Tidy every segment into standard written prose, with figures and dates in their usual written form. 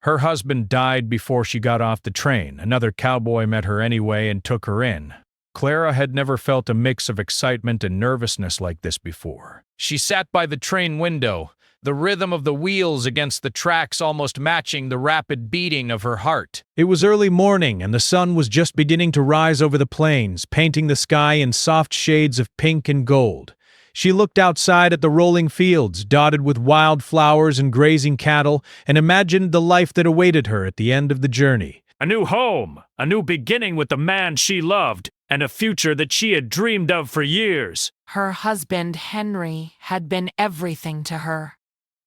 Her husband died before she got off the train. Another cowboy met her anyway and took her in. Clara had never felt a mix of excitement and nervousness like this before. She sat by the train window, the rhythm of the wheels against the tracks almost matching the rapid beating of her heart. It was early morning, and the sun was just beginning to rise over the plains, painting the sky in soft shades of pink and gold. She looked outside at the rolling fields, dotted with wild flowers and grazing cattle, and imagined the life that awaited her at the end of the journey. A new home, a new beginning with the man she loved, and a future that she had dreamed of for years. Her husband, Henry, had been everything to her.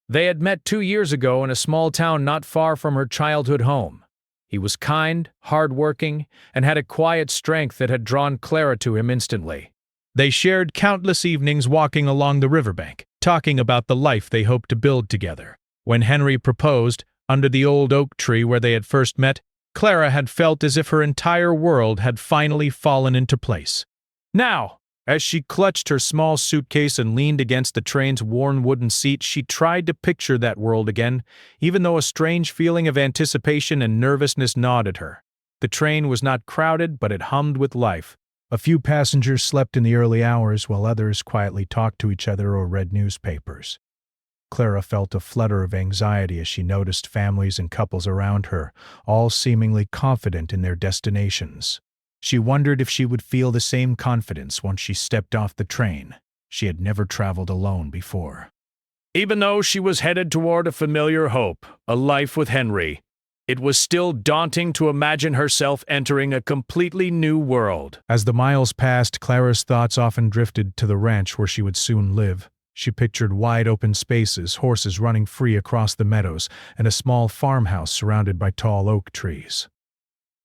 They had met 2 years ago in a small town not far from her childhood home. He was kind, hard-working, and had a quiet strength that had drawn Clara to him instantly. They shared countless evenings walking along the riverbank, talking about the life they hoped to build together. When Henry proposed, under the old oak tree where they had first met, Clara had felt as if her entire world had finally fallen into place. Now, as she clutched her small suitcase and leaned against the train's worn wooden seat, she tried to picture that world again, even though a strange feeling of anticipation and nervousness gnawed at her. The train was not crowded, but it hummed with life. A few passengers slept in the early hours, while others quietly talked to each other or read newspapers. Clara felt a flutter of anxiety as she noticed families and couples around her, all seemingly confident in their destinations. She wondered if she would feel the same confidence once she stepped off the train. She had never traveled alone before. Even though she was headed toward a familiar hope, a life with Henry, it was still daunting to imagine herself entering a completely new world. As the miles passed, Clara's thoughts often drifted to the ranch where she would soon live. She pictured wide open spaces, horses running free across the meadows, and a small farmhouse surrounded by tall oak trees.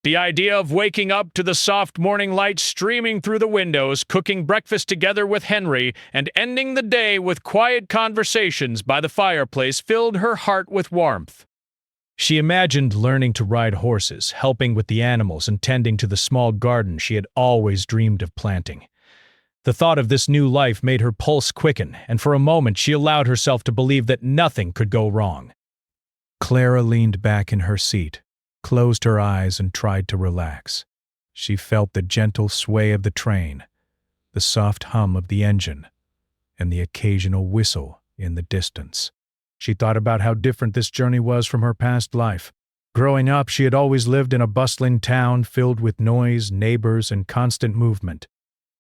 The idea of waking up to the soft morning light streaming through the windows, cooking breakfast together with Henry, and ending the day with quiet conversations by the fireplace filled her heart with warmth. She imagined learning to ride horses, helping with the animals, and tending to the small garden she had always dreamed of planting. The thought of this new life made her pulse quicken, and for a moment she allowed herself to believe that nothing could go wrong. Clara leaned back in her seat, closed her eyes, and tried to relax. She felt the gentle sway of the train, the soft hum of the engine, and the occasional whistle in the distance. She thought about how different this journey was from her past life. Growing up, she had always lived in a bustling town filled with noise, neighbors, and constant movement.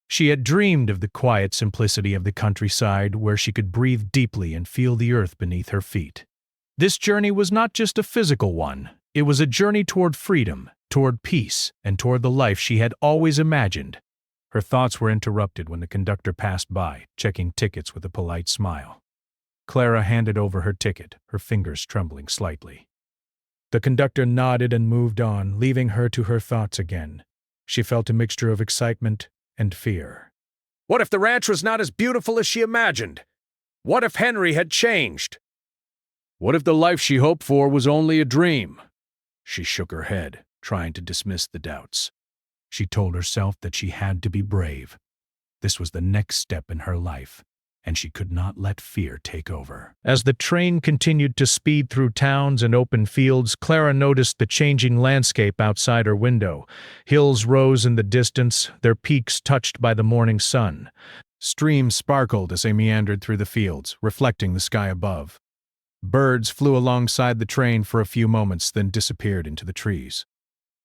She had dreamed of the quiet simplicity of the countryside where she could breathe deeply and feel the earth beneath her feet. This journey was not just a physical one. It was a journey toward freedom, toward peace, and toward the life she had always imagined. Her thoughts were interrupted when the conductor passed by, checking tickets with a polite smile. Clara handed over her ticket, her fingers trembling slightly. The conductor nodded and moved on, leaving her to her thoughts again. She felt a mixture of excitement and fear. What if the ranch was not as beautiful as she imagined? What if Henry had changed? What if the life she hoped for was only a dream? She shook her head, trying to dismiss the doubts. She told herself that she had to be brave. This was the next step in her life, and she could not let fear take over. As the train continued to speed through towns and open fields, Clara noticed the changing landscape outside her window. Hills rose in the distance, their peaks touched by the morning sun. Streams sparkled as they meandered through the fields, reflecting the sky above. Birds flew alongside the train for a few moments, then disappeared into the trees.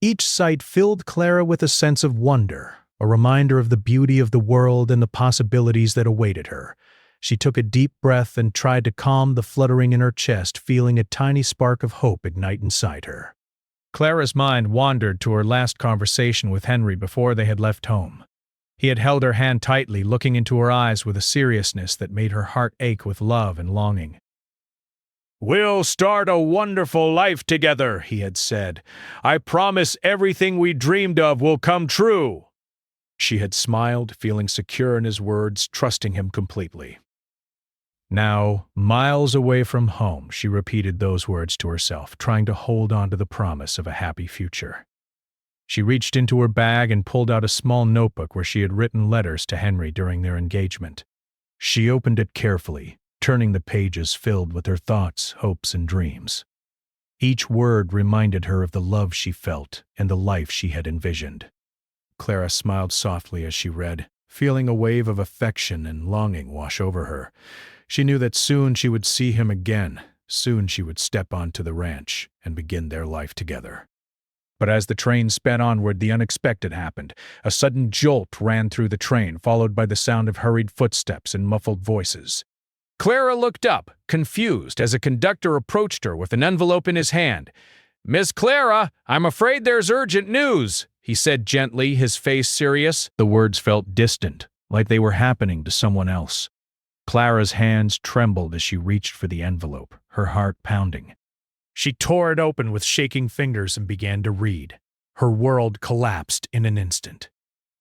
Each sight filled Clara with a sense of wonder, a reminder of the beauty of the world and the possibilities that awaited her. She took a deep breath and tried to calm the fluttering in her chest, feeling a tiny spark of hope ignite inside her. Clara's mind wandered to her last conversation with Henry before they had left home. He had held her hand tightly, looking into her eyes with a seriousness that made her heart ache with love and longing. "We'll start a wonderful life together," he had said. "I promise everything we dreamed of will come true." She had smiled, feeling secure in his words, trusting him completely. Now, miles away from home, she repeated those words to herself, trying to hold on to the promise of a happy future. She reached into her bag and pulled out a small notebook where she had written letters to Henry during their engagement. She opened it carefully, turning the pages filled with her thoughts, hopes, and dreams. Each word reminded her of the love she felt and the life she had envisioned. Clara smiled softly as she read, feeling a wave of affection and longing wash over her. She knew that soon she would see him again. Soon she would step onto the ranch and begin their life together. But as the train sped onward, the unexpected happened. A sudden jolt ran through the train, followed by the sound of hurried footsteps and muffled voices. Clara looked up, confused, as a conductor approached her with an envelope in his hand. "Miss Clara, I'm afraid there's urgent news," he said gently, his face serious. The words felt distant, like they were happening to someone else. Clara's hands trembled as she reached for the envelope, her heart pounding. She tore it open with shaking fingers and began to read. Her world collapsed in an instant.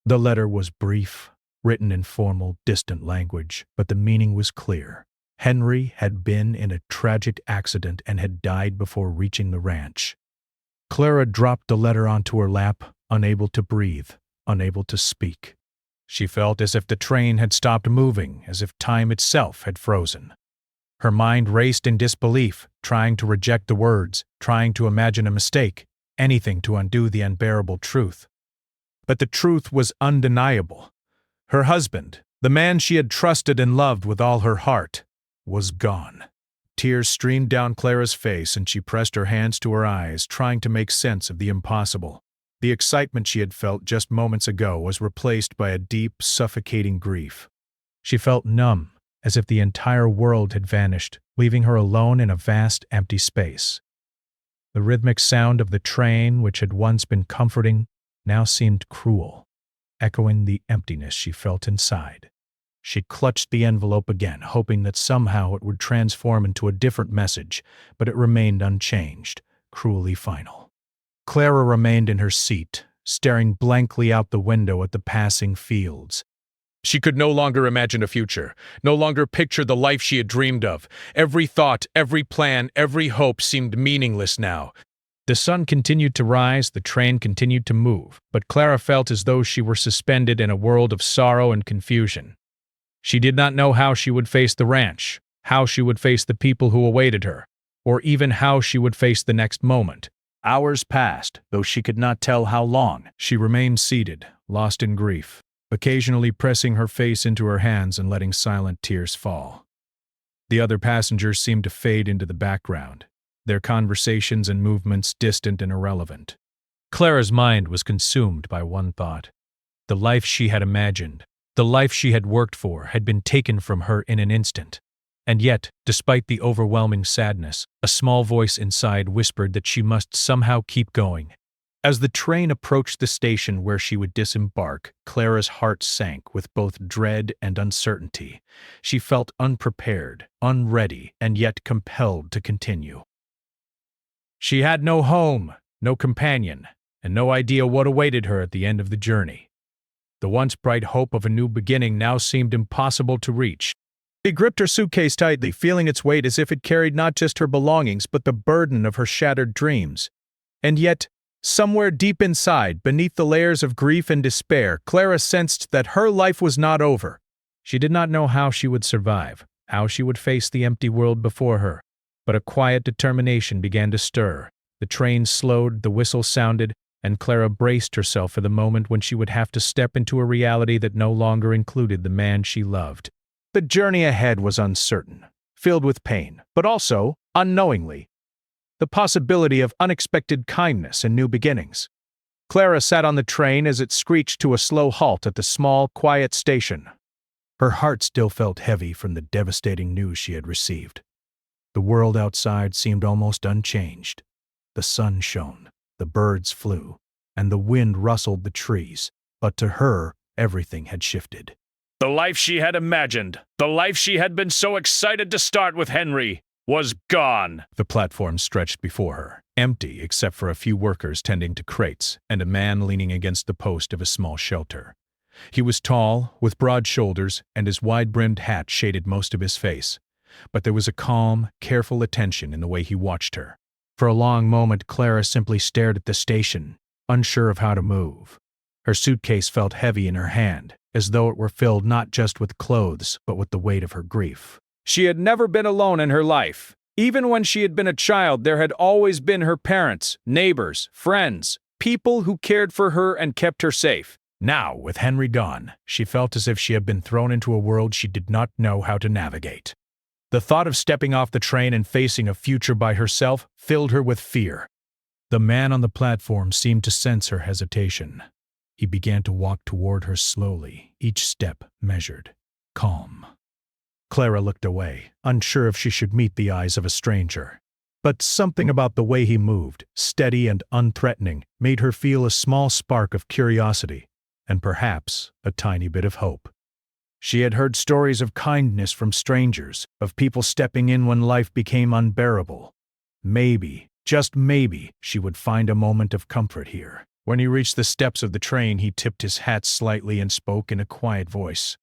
The letter was brief, written in formal, distant language, but the meaning was clear. Henry had been in a tragic accident and had died before reaching the ranch. Clara dropped the letter onto her lap, unable to breathe, unable to speak. She felt as if the train had stopped moving, as if time itself had frozen. Her mind raced in disbelief, trying to reject the words, trying to imagine a mistake, anything to undo the unbearable truth. But the truth was undeniable. Her husband, the man she had trusted and loved with all her heart, was gone. Tears streamed down Clara's face and she pressed her hands to her eyes, trying to make sense of the impossible. The excitement she had felt just moments ago was replaced by a deep, suffocating grief. She felt numb, as if the entire world had vanished, leaving her alone in a vast, empty space. The rhythmic sound of the train, which had once been comforting, now seemed cruel, echoing the emptiness she felt inside. She clutched the envelope again, hoping that somehow it would transform into a different message, but it remained unchanged, cruelly final. Clara remained in her seat, staring blankly out the window at the passing fields. She could no longer imagine a future, no longer picture the life she had dreamed of. Every thought, every plan, every hope seemed meaningless now. The sun continued to rise, the train continued to move, but Clara felt as though she were suspended in a world of sorrow and confusion. She did not know how she would face the ranch, how she would face the people who awaited her, or even how she would face the next moment. Hours passed, though she could not tell how long. She remained seated, lost in grief, occasionally pressing her face into her hands and letting silent tears fall. The other passengers seemed to fade into the background, their conversations and movements distant and irrelevant. Clara's mind was consumed by one thought. The life she had imagined, the life she had worked for, had been taken from her in an instant. And yet, despite the overwhelming sadness, a small voice inside whispered that she must somehow keep going. As the train approached the station where she would disembark, Clara's heart sank with both dread and uncertainty. She felt unprepared, unready, and yet compelled to continue. She had no home, no companion, and no idea what awaited her at the end of the journey. The once bright hope of a new beginning now seemed impossible to reach. She gripped her suitcase tightly, feeling its weight as if it carried not just her belongings but the burden of her shattered dreams. And yet, somewhere deep inside, beneath the layers of grief and despair, Clara sensed that her life was not over. She did not know how she would survive, how she would face the empty world before her, but a quiet determination began to stir. The train slowed, the whistle sounded, and Clara braced herself for the moment when she would have to step into a reality that no longer included the man she loved. The journey ahead was uncertain, filled with pain, but also, unknowingly, the possibility of unexpected kindness and new beginnings. Clara sat on the train as it screeched to a slow halt at the small, quiet station. Her heart still felt heavy from the devastating news she had received. The world outside seemed almost unchanged. The sun shone, the birds flew, and the wind rustled the trees, but to her, everything had shifted. The life she had imagined, the life she had been so excited to start with Henry, was gone. The platform stretched before her, empty except for a few workers tending to crates and a man leaning against the post of a small shelter. He was tall, with broad shoulders, and his wide-brimmed hat shaded most of his face. But there was a calm, careful attention in the way he watched her. For a long moment, Clara simply stared at the station, unsure of how to move. Her suitcase felt heavy in her hand, as though it were filled not just with clothes, but with the weight of her grief. She had never been alone in her life. Even when she had been a child, there had always been her parents, neighbors, friends, people who cared for her and kept her safe. Now, with Henry gone, she felt as if she had been thrown into a world she did not know how to navigate. The thought of stepping off the train and facing a future by herself filled her with fear. The man on the platform seemed to sense her hesitation. He began to walk toward her slowly, each step measured, calm. Clara looked away, unsure if she should meet the eyes of a stranger. But something about the way he moved, steady and unthreatening, made her feel a small spark of curiosity, and perhaps a tiny bit of hope. She had heard stories of kindness from strangers, of people stepping in when life became unbearable. Maybe, just maybe, she would find a moment of comfort here. When he reached the steps of the train, he tipped his hat slightly and spoke in a quiet voice.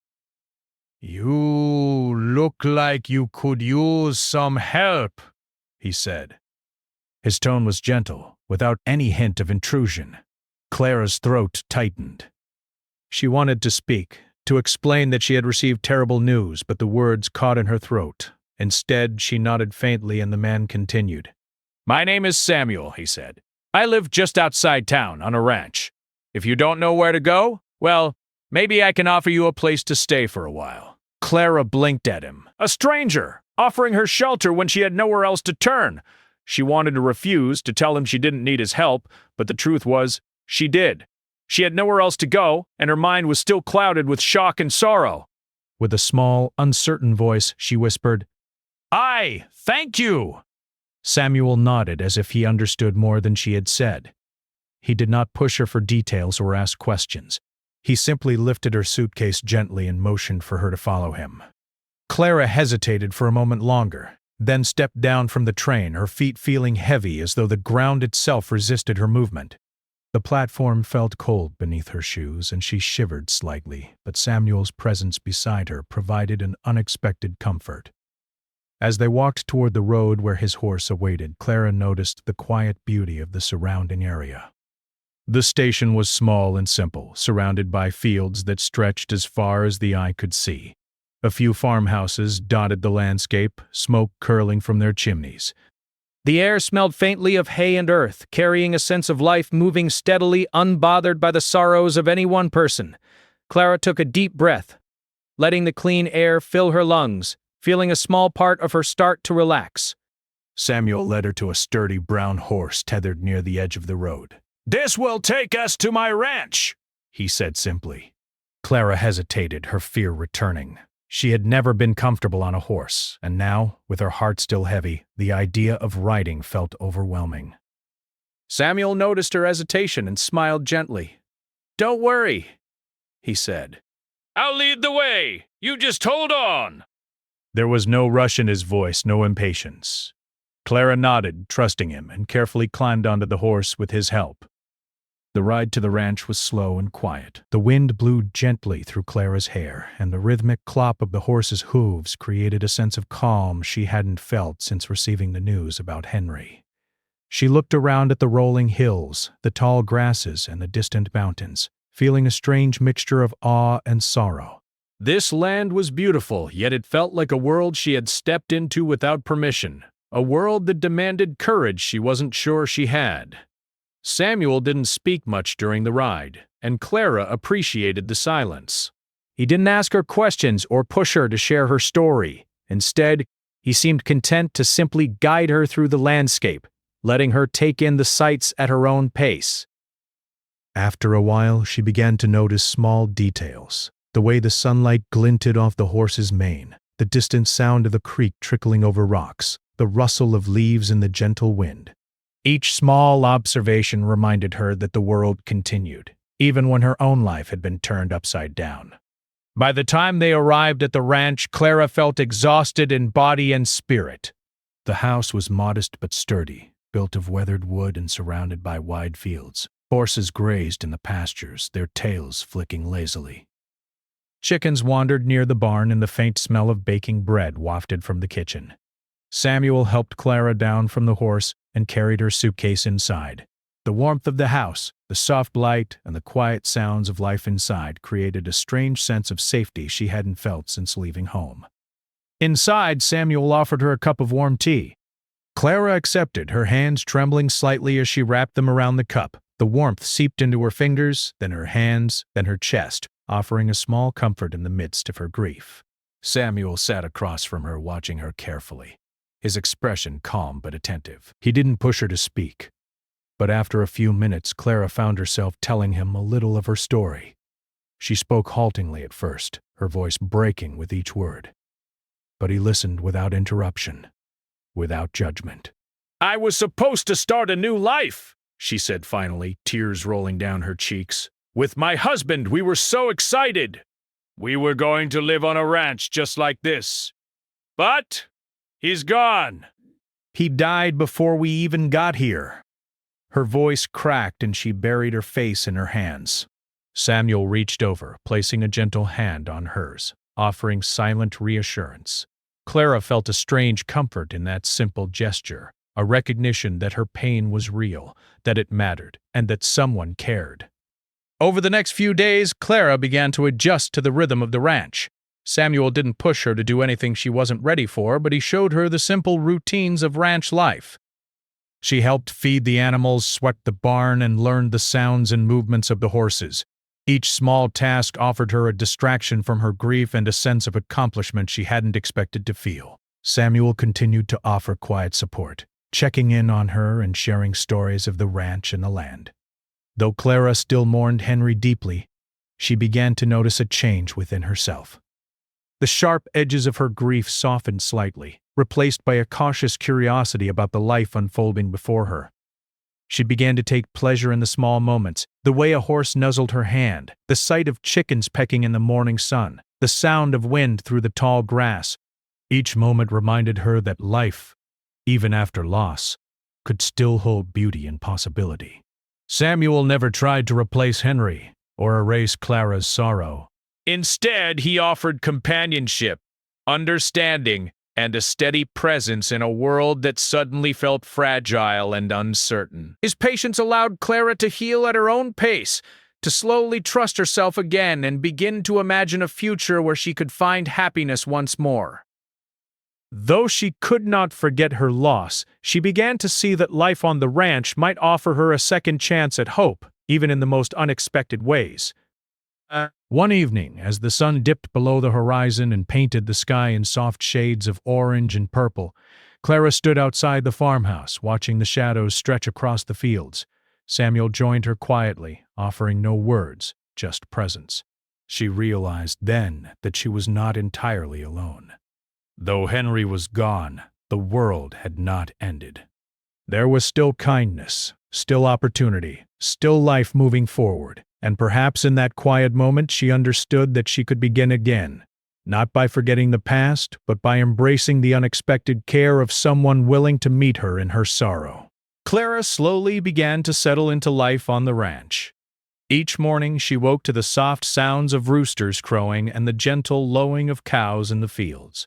"You look like you could use some help," he said. His tone was gentle, without any hint of intrusion. Clara's throat tightened. She wanted to speak, to explain that she had received terrible news, but the words caught in her throat. Instead, she nodded faintly and the man continued. "My name is Samuel," he said. "I live just outside town, on a ranch. If you don't know where to go, well, maybe I can offer you a place to stay for a while." Clara blinked at him. A stranger, offering her shelter when she had nowhere else to turn. She wanted to refuse, to tell him she didn't need his help, but the truth was, she did. She had nowhere else to go, and her mind was still clouded with shock and sorrow. With a small, uncertain voice, she whispered, "Aye, thank you." Samuel nodded as if he understood more than she had said. He did not push her for details or ask questions. He simply lifted her suitcase gently and motioned for her to follow him. Clara hesitated for a moment longer, then stepped down from the train, her feet feeling heavy as though the ground itself resisted her movement. The platform felt cold beneath her shoes, and she shivered slightly, but Samuel's presence beside her provided an unexpected comfort. As they walked toward the road where his horse awaited, Clara noticed the quiet beauty of the surrounding area. The station was small and simple, surrounded by fields that stretched as far as the eye could see. A few farmhouses dotted the landscape, smoke curling from their chimneys. The air smelled faintly of hay and earth, carrying a sense of life moving steadily, unbothered by the sorrows of any one person. Clara took a deep breath, letting the clean air fill her lungs, feeling a small part of her start to relax. Samuel led her to a sturdy brown horse tethered near the edge of the road. "This will take us to my ranch," he said simply. Clara hesitated, her fear returning. She had never been comfortable on a horse, and now, with her heart still heavy, the idea of riding felt overwhelming. Samuel noticed her hesitation and smiled gently. "Don't worry," he said. "I'll lead the way. You just hold on." There was no rush in his voice, no impatience. Clara nodded, trusting him, and carefully climbed onto the horse with his help. The ride to the ranch was slow and quiet. The wind blew gently through Clara's hair, and the rhythmic clop of the horse's hooves created a sense of calm she hadn't felt since receiving the news about Henry. She looked around at the rolling hills, the tall grasses, and the distant mountains, feeling a strange mixture of awe and sorrow. This land was beautiful, yet it felt like a world she had stepped into without permission, a world that demanded courage she wasn't sure she had. Samuel didn't speak much during the ride, and Clara appreciated the silence. He didn't ask her questions or push her to share her story. Instead, he seemed content to simply guide her through the landscape, letting her take in the sights at her own pace. After a while, she began to notice small details, the way the sunlight glinted off the horse's mane, the distant sound of a creek trickling over rocks, the rustle of leaves in the gentle wind. Each small observation reminded her that the world continued, even when her own life had been turned upside down. By the time they arrived at the ranch, Clara felt exhausted in body and spirit. The house was modest but sturdy, built of weathered wood and surrounded by wide fields. Horses grazed in the pastures, their tails flicking lazily. Chickens wandered near the barn, and the faint smell of baking bread wafted from the kitchen. Samuel helped Clara down from the horse and carried her suitcase inside. The warmth of the house, the soft light, and the quiet sounds of life inside created a strange sense of safety she hadn't felt since leaving home. Inside, Samuel offered her a cup of warm tea, Clara accepted, her hands trembling slightly as she wrapped them around the cup. The warmth seeped into her fingers, then her hands, then her chest, offering a small comfort in the midst of her grief. Samuel sat across from her, watching her carefully, his expression calm but attentive. He didn't push her to speak, but after a few minutes, Clara found herself telling him a little of her story. She spoke haltingly at first, her voice breaking with each word. But he listened without interruption, without judgment. "I was supposed to start a new life," she said finally, tears rolling down her cheeks. "With my husband, we were so excited. We were going to live on a ranch just like this. But he's gone. He died before we even got here." Her voice cracked and she buried her face in her hands. Samuel reached over, placing a gentle hand on hers, offering silent reassurance. Clara felt a strange comfort in that simple gesture, a recognition that her pain was real, that it mattered, and that someone cared. Over the next few days, Clara began to adjust to the rhythm of the ranch. Samuel didn't push her to do anything she wasn't ready for, but he showed her the simple routines of ranch life. She helped feed the animals, swept the barn, and learned the sounds and movements of the horses. Each small task offered her a distraction from her grief and a sense of accomplishment she hadn't expected to feel. Samuel continued to offer quiet support, checking in on her and sharing stories of the ranch and the land. Though Clara still mourned Henry deeply, she began to notice a change within herself. The sharp edges of her grief softened slightly, replaced by a cautious curiosity about the life unfolding before her. She began to take pleasure in the small moments, the way a horse nuzzled her hand, the sight of chickens pecking in the morning sun, the sound of wind through the tall grass. Each moment reminded her that life, even after loss, could still hold beauty and possibility. Samuel never tried to replace Henry or erase Clara's sorrow. Instead, he offered companionship, understanding, and a steady presence in a world that suddenly felt fragile and uncertain. His patience allowed Clara to heal at her own pace, to slowly trust herself again and begin to imagine a future where she could find happiness once more. Though she could not forget her loss, she began to see that life on the ranch might offer her a second chance at hope, even in the most unexpected ways. One evening, as the sun dipped below the horizon and painted the sky in soft shades of orange and purple, Clara stood outside the farmhouse, watching the shadows stretch across the fields. Samuel joined her quietly, offering no words, just presence. She realized then that she was not entirely alone. Though Henry was gone, the world had not ended. There was still kindness, still opportunity, still life moving forward. And perhaps in that quiet moment she understood that she could begin again, not by forgetting the past, but by embracing the unexpected care of someone willing to meet her in her sorrow. Clara slowly began to settle into life on the ranch. Each morning she woke to the soft sounds of roosters crowing and the gentle lowing of cows in the fields.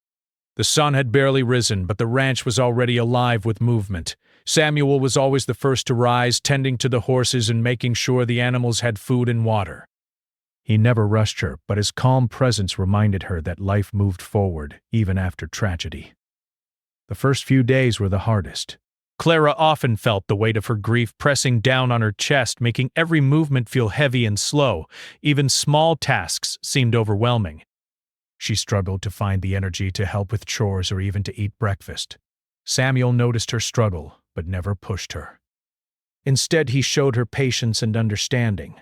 The sun had barely risen, but the ranch was already alive with movement. Samuel was always the first to rise, tending to the horses and making sure the animals had food and water. He never rushed her, but his calm presence reminded her that life moved forward, even after tragedy. The first few days were the hardest. Clara often felt the weight of her grief pressing down on her chest, making every movement feel heavy and slow. Even small tasks seemed overwhelming. She struggled to find the energy to help with chores or even to eat breakfast. Samuel noticed her struggle, but never pushed her. Instead, he showed her patience and understanding,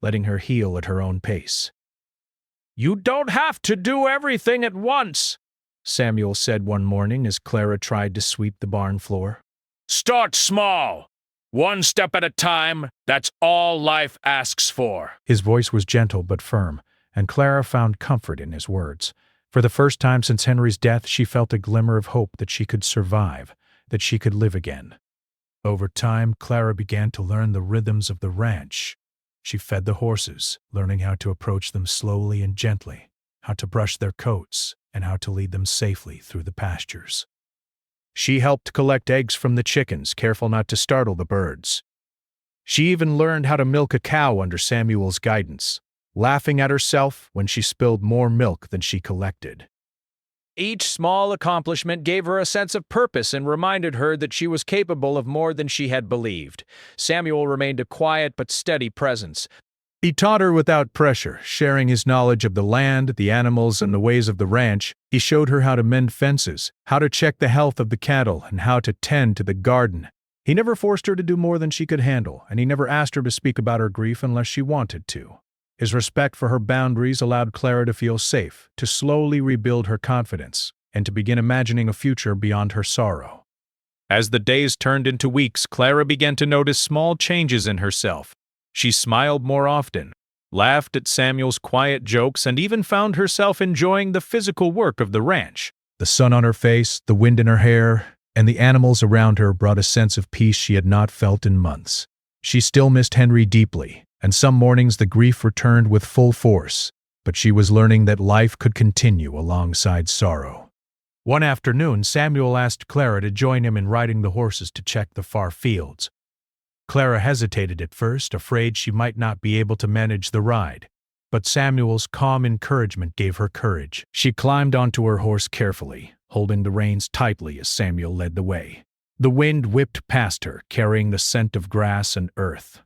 letting her heal at her own pace. "You don't have to do everything at once," Samuel said one morning as Clara tried to sweep the barn floor. "Start small. One step at a time, that's all life asks for." His voice was gentle but firm, and Clara found comfort in his words. For the first time since Henry's death, she felt a glimmer of hope that she could survive, that she could live again. Over time, Clara began to learn the rhythms of the ranch. She fed the horses, learning how to approach them slowly and gently, how to brush their coats, and how to lead them safely through the pastures. She helped collect eggs from the chickens, careful not to startle the birds. She even learned how to milk a cow under Samuel's guidance, laughing at herself when she spilled more milk than she collected. Each small accomplishment gave her a sense of purpose and reminded her that she was capable of more than she had believed. Samuel remained a quiet but steady presence. He taught her without pressure, sharing his knowledge of the land, the animals, and the ways of the ranch. He showed her how to mend fences, how to check the health of the cattle, and how to tend to the garden. He never forced her to do more than she could handle, and he never asked her to speak about her grief unless she wanted to. His respect for her boundaries allowed Clara to feel safe, to slowly rebuild her confidence, and to begin imagining a future beyond her sorrow. As the days turned into weeks, Clara began to notice small changes in herself. She smiled more often, laughed at Samuel's quiet jokes, and even found herself enjoying the physical work of the ranch. The sun on her face, the wind in her hair, and the animals around her brought a sense of peace she had not felt in months. She still missed Henry deeply, and some mornings the grief returned with full force, but she was learning that life could continue alongside sorrow. One afternoon, Samuel asked Clara to join him in riding the horses to check the far fields. Clara hesitated at first, afraid she might not be able to manage the ride. But Samuel's calm encouragement gave her courage. She climbed onto her horse carefully, holding the reins tightly as Samuel led the way. The wind whipped past her, carrying the scent of grass and earth.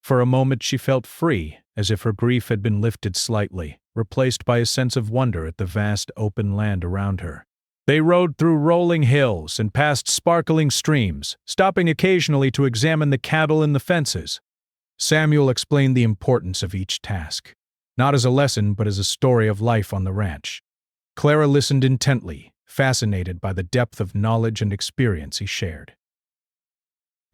For a moment she felt free, as if her grief had been lifted slightly, replaced by a sense of wonder at the vast open land around her. They rode through rolling hills and past sparkling streams, stopping occasionally to examine the cattle and the fences. Samuel explained the importance of each task, not as a lesson but as a story of life on the ranch. Clara listened intently, fascinated by the depth of knowledge and experience he shared.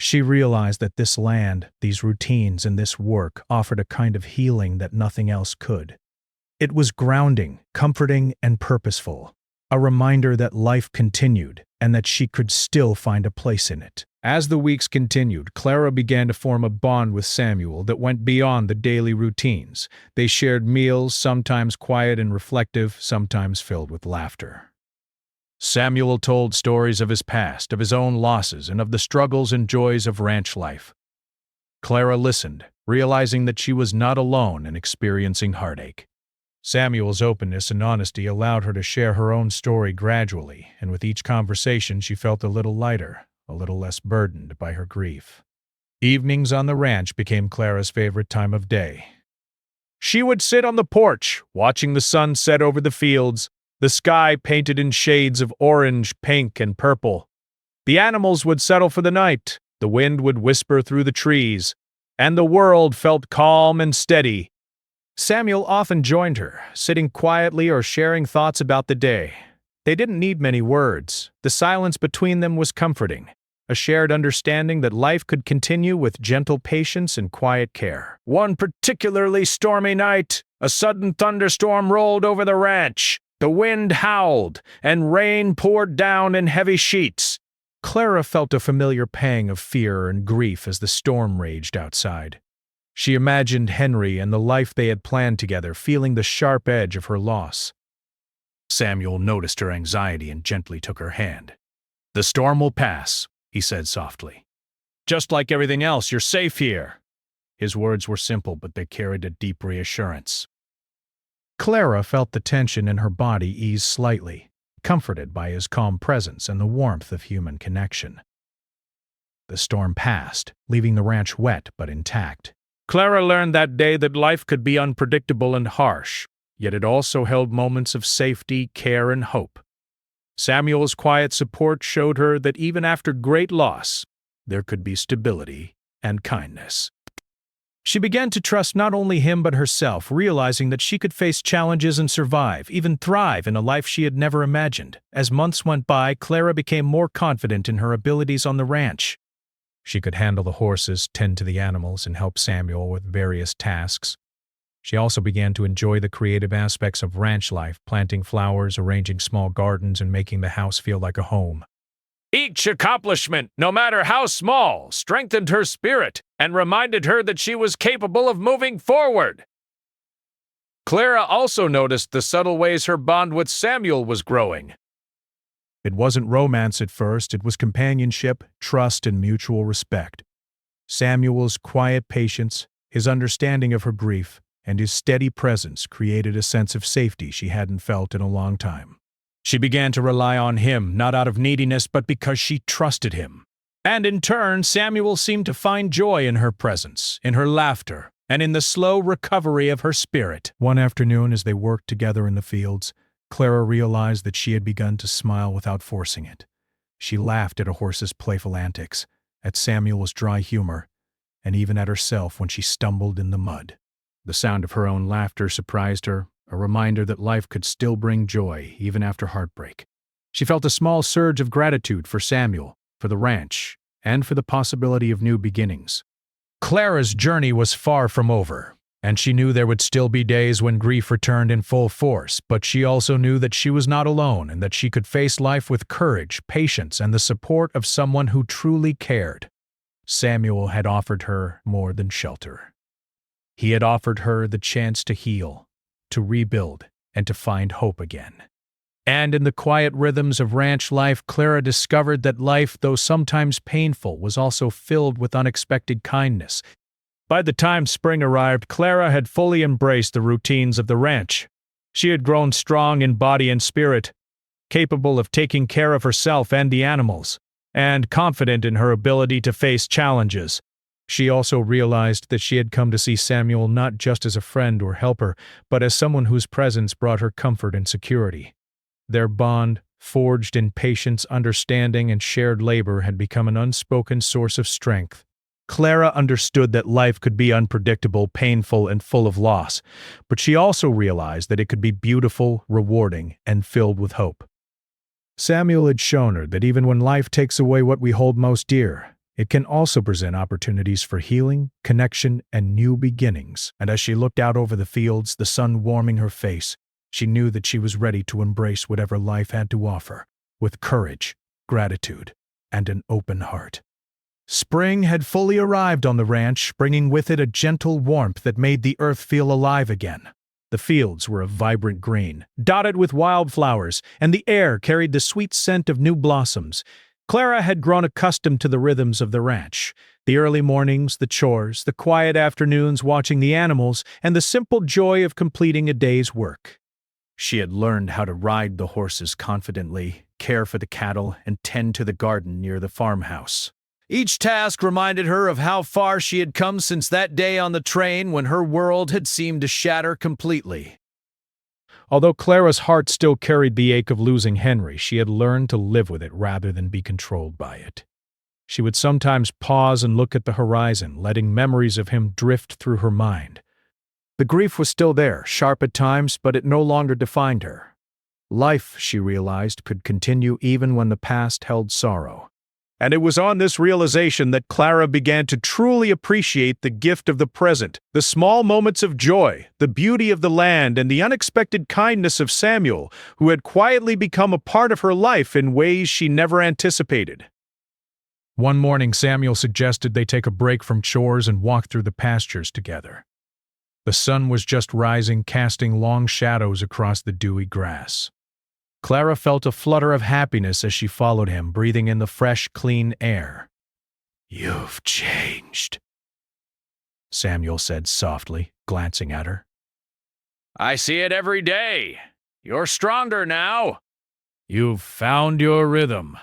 She realized that this land, these routines, and this work offered a kind of healing that nothing else could. It was grounding, comforting, and purposeful, a reminder that life continued and that she could still find a place in it. As the weeks continued, Clara began to form a bond with Samuel that went beyond the daily routines. They shared meals, sometimes quiet and reflective, sometimes filled with laughter. Samuel told stories of his past, of his own losses, and of the struggles and joys of ranch life. Clara listened, realizing that she was not alone in experiencing heartache. Samuel's openness and honesty allowed her to share her own story gradually, and with each conversation she felt a little lighter, a little less burdened by her grief. Evenings on the ranch became Clara's favorite time of day. She would sit on the porch, watching the sun set over the fields, the sky painted in shades of orange, pink, and purple. The animals would settle for the night, the wind would whisper through the trees, and the world felt calm and steady. Samuel often joined her, sitting quietly or sharing thoughts about the day. They didn't need many words. The silence between them was comforting, a shared understanding that life could continue with gentle patience and quiet care. One particularly stormy night, a sudden thunderstorm rolled over the ranch. The wind howled, and rain poured down in heavy sheets. Clara felt a familiar pang of fear and grief as the storm raged outside. She imagined Henry and the life they had planned together, feeling the sharp edge of her loss. Samuel noticed her anxiety and gently took her hand. "The storm will pass," he said softly. "Just like everything else, you're safe here." His words were simple, but they carried a deep reassurance. Clara felt the tension in her body ease slightly, comforted by his calm presence and the warmth of human connection. The storm passed, leaving the ranch wet but intact. Clara learned that day that life could be unpredictable and harsh, yet it also held moments of safety, care, and hope. Samuel's quiet support showed her that even after great loss, there could be stability and kindness. She began to trust not only him but herself, realizing that she could face challenges and survive, even thrive in a life she had never imagined. As months went by, Clara became more confident in her abilities on the ranch. She could handle the horses, tend to the animals, and help Samuel with various tasks. She also began to enjoy the creative aspects of ranch life, planting flowers, arranging small gardens, and making the house feel like a home. Each accomplishment, no matter how small, strengthened her spirit and reminded her that she was capable of moving forward. Clara also noticed the subtle ways her bond with Samuel was growing. It wasn't romance at first, it was companionship, trust, and mutual respect. Samuel's quiet patience, his understanding of her grief, and his steady presence created a sense of safety she hadn't felt in a long time. She began to rely on him, not out of neediness, but because she trusted him. And in turn, Samuel seemed to find joy in her presence, in her laughter, and in the slow recovery of her spirit. One afternoon, as they worked together in the fields, Clara realized that she had begun to smile without forcing it. She laughed at her horse's playful antics, at Samuel's dry humor, and even at herself when she stumbled in the mud. The sound of her own laughter surprised her, a reminder that life could still bring joy, even after heartbreak. She felt a small surge of gratitude for Samuel, for the ranch, and for the possibility of new beginnings. Clara's journey was far from over, and she knew there would still be days when grief returned in full force, but she also knew that she was not alone and that she could face life with courage, patience, and the support of someone who truly cared. Samuel had offered her more than shelter. He had offered her the chance to heal, to rebuild, and to find hope again. And in the quiet rhythms of ranch life, Clara discovered that life, though sometimes painful, was also filled with unexpected kindness. By the time spring arrived, Clara had fully embraced the routines of the ranch. She had grown strong in body and spirit, capable of taking care of herself and the animals, and confident in her ability to face challenges. She also realized that she had come to see Samuel not just as a friend or helper, but as someone whose presence brought her comfort and security. Their bond, forged in patience, understanding, and shared labor, had become an unspoken source of strength. Clara understood that life could be unpredictable, painful, and full of loss, but she also realized that it could be beautiful, rewarding, and filled with hope. Samuel had shown her that even when life takes away what we hold most dear, it can also present opportunities for healing, connection, and new beginnings. And as she looked out over the fields, the sun warming her face, she knew that she was ready to embrace whatever life had to offer, with courage, gratitude, and an open heart. Spring had fully arrived on the ranch, bringing with it a gentle warmth that made the earth feel alive again. The fields were of vibrant green, dotted with wildflowers, and the air carried the sweet scent of new blossoms. Clara had grown accustomed to the rhythms of the ranch, the early mornings, the chores, the quiet afternoons watching the animals, and the simple joy of completing a day's work. She had learned how to ride the horses confidently, care for the cattle, and tend to the garden near the farmhouse. Each task reminded her of how far she had come since that day on the train when her world had seemed to shatter completely. Although Clara's heart still carried the ache of losing Henry, she had learned to live with it rather than be controlled by it. She would sometimes pause and look at the horizon, letting memories of him drift through her mind. The grief was still there, sharp at times, but it no longer defined her. Life, she realized, could continue even when the past held sorrow. And it was on this realization that Clara began to truly appreciate the gift of the present, the small moments of joy, the beauty of the land, and the unexpected kindness of Samuel, who had quietly become a part of her life in ways she never anticipated. One morning, Samuel suggested they take a break from chores and walk through the pastures together. The sun was just rising, casting long shadows across the dewy grass. Clara felt a flutter of happiness as she followed him, breathing in the fresh, clean air. "You've changed," Samuel said softly, glancing at her. "I see it every day. You're stronger now." "You've found your rhythm."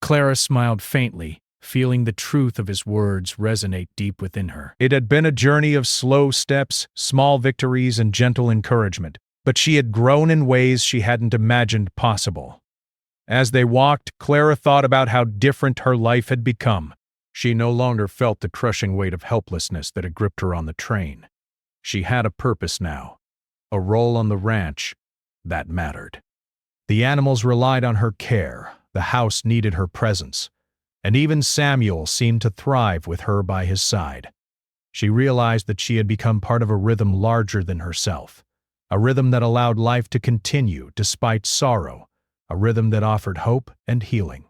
Clara smiled faintly, feeling the truth of his words resonate deep within her. It had been a journey of slow steps, small victories, and gentle encouragement, but she had grown in ways she hadn't imagined possible. As they walked, Clara thought about how different her life had become. She no longer felt the crushing weight of helplessness that had gripped her on the train. She had a purpose now, a role on the ranch that mattered. The animals relied on her care, the house needed her presence, and even Samuel seemed to thrive with her by his side. She realized that she had become part of a rhythm larger than herself, a rhythm that allowed life to continue despite sorrow, a rhythm that offered hope and healing.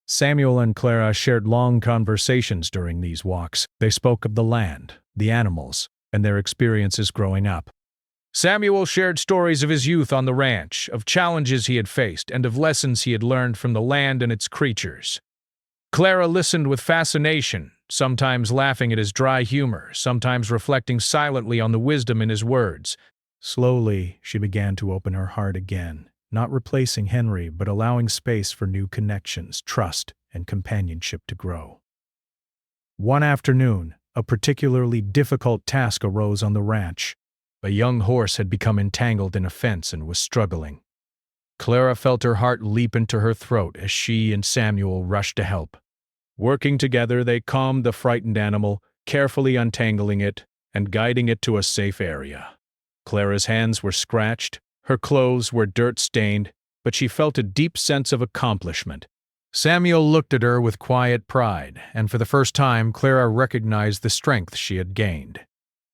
Samuel and Clara shared long conversations during these walks. They spoke of the land, the animals, and their experiences growing up. Samuel shared stories of his youth on the ranch, of challenges he had faced, and of lessons he had learned from the land and its creatures. Clara listened with fascination, sometimes laughing at his dry humor, sometimes reflecting silently on the wisdom in his words. Slowly, she began to open her heart again, not replacing Henry, but allowing space for new connections, trust, and companionship to grow. One afternoon, a particularly difficult task arose on the ranch. A young horse had become entangled in a fence and was struggling. Clara felt her heart leap into her throat as she and Samuel rushed to help. Working together, they calmed the frightened animal, carefully untangling it and guiding it to a safe area. Clara's hands were scratched, her clothes were dirt-stained, but she felt a deep sense of accomplishment. Samuel looked at her with quiet pride, and for the first time, Clara recognized the strength she had gained.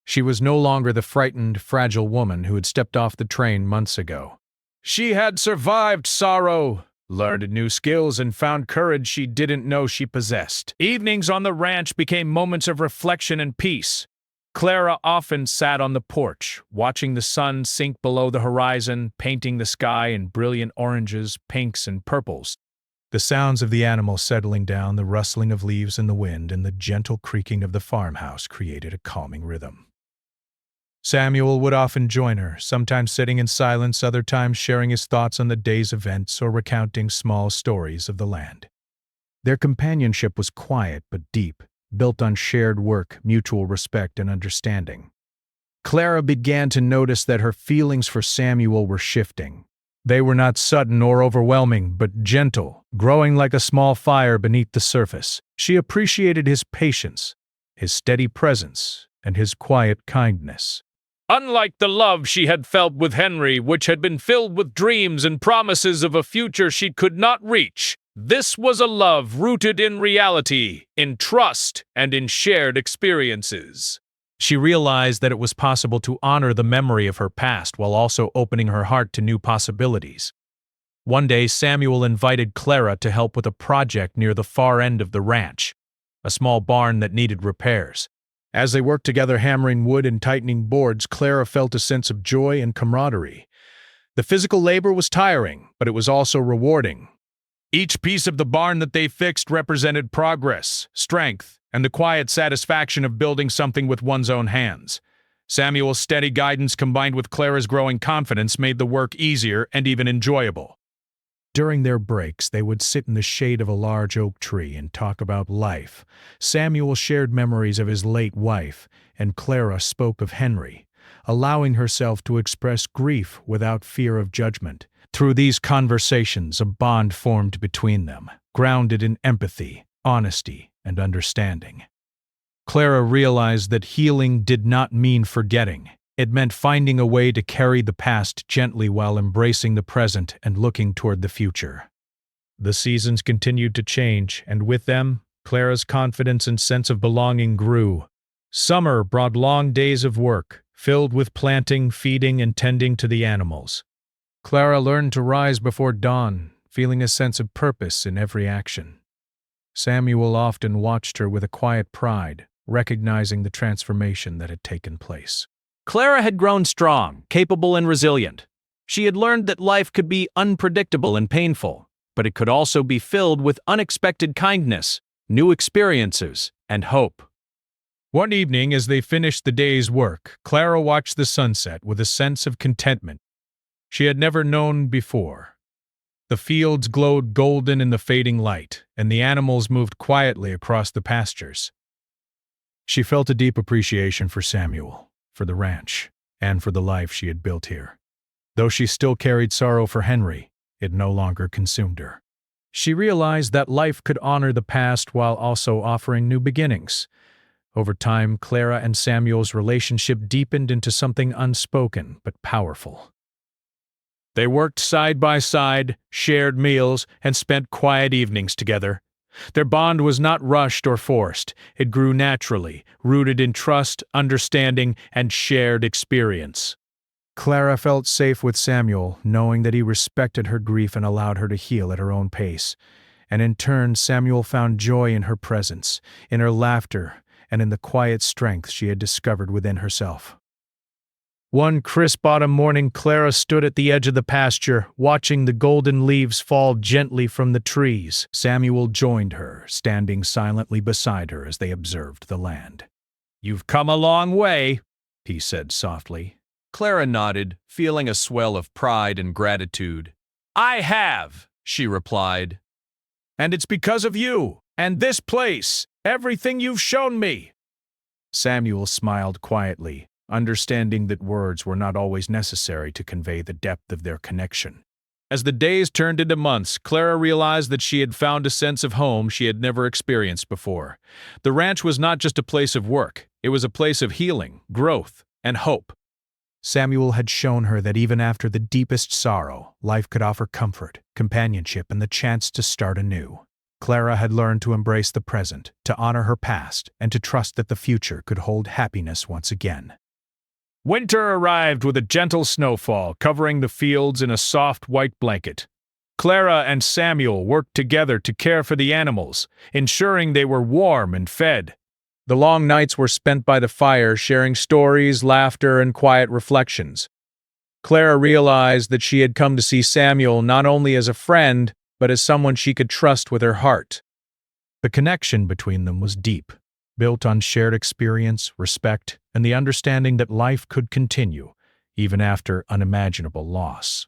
She was no longer the frightened, fragile woman who had stepped off the train months ago. She had survived sorrow, learned new skills, and found courage she didn't know she possessed. Evenings on the ranch became moments of reflection and peace. Clara often sat on the porch, watching the sun sink below the horizon, painting the sky in brilliant oranges, pinks, and purples. The sounds of the animals settling down, the rustling of leaves in the wind, and the gentle creaking of the farmhouse created a calming rhythm. Samuel would often join her, sometimes sitting in silence, other times sharing his thoughts on the day's events or recounting small stories of the land. Their companionship was quiet but deep, built on shared work, mutual respect, and understanding. Clara began to notice that her feelings for Samuel were shifting. They were not sudden or overwhelming, but gentle, growing like a small fire beneath the surface. She appreciated his patience, his steady presence, and his quiet kindness. Unlike the love she had felt with Henry, which had been filled with dreams and promises of a future she could not reach, this was a love rooted in reality, in trust, and in shared experiences. She realized that it was possible to honor the memory of her past while also opening her heart to new possibilities. One day, Samuel invited Clara to help with a project near the far end of the ranch, a small barn that needed repairs. As they worked together hammering wood and tightening boards, Clara felt a sense of joy and camaraderie. The physical labor was tiring, but it was also rewarding. Each piece of the barn that they fixed represented progress, strength, and the quiet satisfaction of building something with one's own hands. Samuel's steady guidance combined with Clara's growing confidence made the work easier and even enjoyable. During their breaks, they would sit in the shade of a large oak tree and talk about life. Samuel shared memories of his late wife, and Clara spoke of Henry, allowing herself to express grief without fear of judgment. Through these conversations, a bond formed between them, grounded in empathy, honesty, and understanding. Clara realized that healing did not mean forgetting. It meant finding a way to carry the past gently while embracing the present and looking toward the future. The seasons continued to change, and with them, Clara's confidence and sense of belonging grew. Summer brought long days of work, filled with planting, feeding, and tending to the animals. Clara learned to rise before dawn, feeling a sense of purpose in every action. Samuel often watched her with a quiet pride, recognizing the transformation that had taken place. Clara had grown strong, capable, and resilient. She had learned that life could be unpredictable and painful, but it could also be filled with unexpected kindness, new experiences, and hope. One evening, as they finished the day's work, Clara watched the sunset with a sense of contentment she had never known before. The fields glowed golden in the fading light, and the animals moved quietly across the pastures. She felt a deep appreciation for Samuel, for the ranch, and for the life she had built here. Though she still carried sorrow for Henry, it no longer consumed her. She realized that life could honor the past while also offering new beginnings. Over time, Clara and Samuel's relationship deepened into something unspoken but powerful. They worked side by side, shared meals, and spent quiet evenings together. Their bond was not rushed or forced. It grew naturally, rooted in trust, understanding, and shared experience. Clara felt safe with Samuel, knowing that he respected her grief and allowed her to heal at her own pace. And in turn, Samuel found joy in her presence, in her laughter, and in the quiet strength she had discovered within herself. One crisp autumn morning, Clara stood at the edge of the pasture, watching the golden leaves fall gently from the trees. Samuel joined her, standing silently beside her as they observed the land. "You've come a long way," he said softly. Clara nodded, feeling a swell of pride and gratitude. I have, she replied. And it's because of you, and this place, everything you've shown me. Samuel smiled quietly, understanding that words were not always necessary to convey the depth of their connection. As the days turned into months, Clara realized that she had found a sense of home she had never experienced before. The ranch was not just a place of work, it was a place of healing, growth, and hope. Samuel had shown her that even after the deepest sorrow, life could offer comfort, companionship, and the chance to start anew. Clara had learned to embrace the present, to honor her past, and to trust that the future could hold happiness once again. Winter arrived with a gentle snowfall covering the fields in a soft white blanket. Clara and Samuel worked together to care for the animals, ensuring they were warm and fed. The long nights were spent by the fire, sharing stories, laughter, and quiet reflections. Clara realized that she had come to see Samuel not only as a friend, but as someone she could trust with her heart. The connection between them was deep, built on shared experience, respect, and the understanding that life could continue, even after unimaginable loss.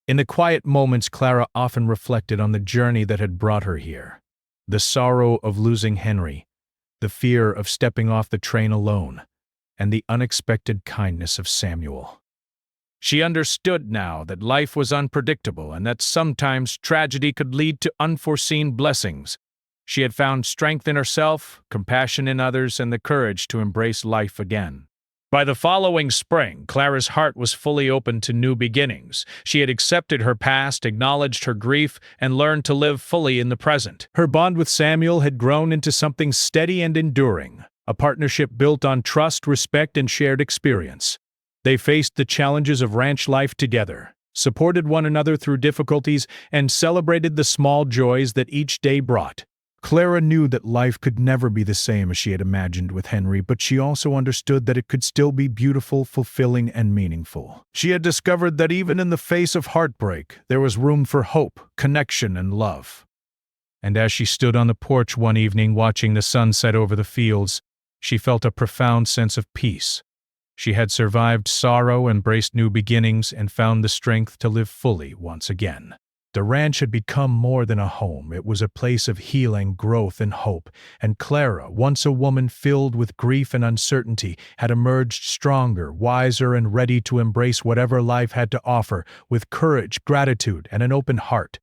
In the quiet moments, Clara often reflected on the journey that had brought her here. The sorrow of losing Henry, the fear of stepping off the train alone, and the unexpected kindness of Samuel. She understood now that life was unpredictable and that sometimes tragedy could lead to unforeseen blessings. She had found strength in herself, compassion in others, and the courage to embrace life again. By the following spring, Clara's heart was fully open to new beginnings. She had accepted her past, acknowledged her grief, and learned to live fully in the present. Her bond with Samuel had grown into something steady and enduring, a partnership built on trust, respect, and shared experience. They faced the challenges of ranch life together, supported one another through difficulties, and celebrated the small joys that each day brought. Clara knew that life could never be the same as she had imagined with Henry, but she also understood that it could still be beautiful, fulfilling, and meaningful. She had discovered that even in the face of heartbreak, there was room for hope, connection, and love. And as she stood on the porch one evening watching the sun set over the fields, she felt a profound sense of peace. She had survived sorrow, embraced new beginnings, and found the strength to live fully once again. The ranch had become more than a home. It was a place of healing, growth, and hope, and Clara, once a woman filled with grief and uncertainty, had emerged stronger, wiser, and ready to embrace whatever life had to offer with courage, gratitude, and an open heart.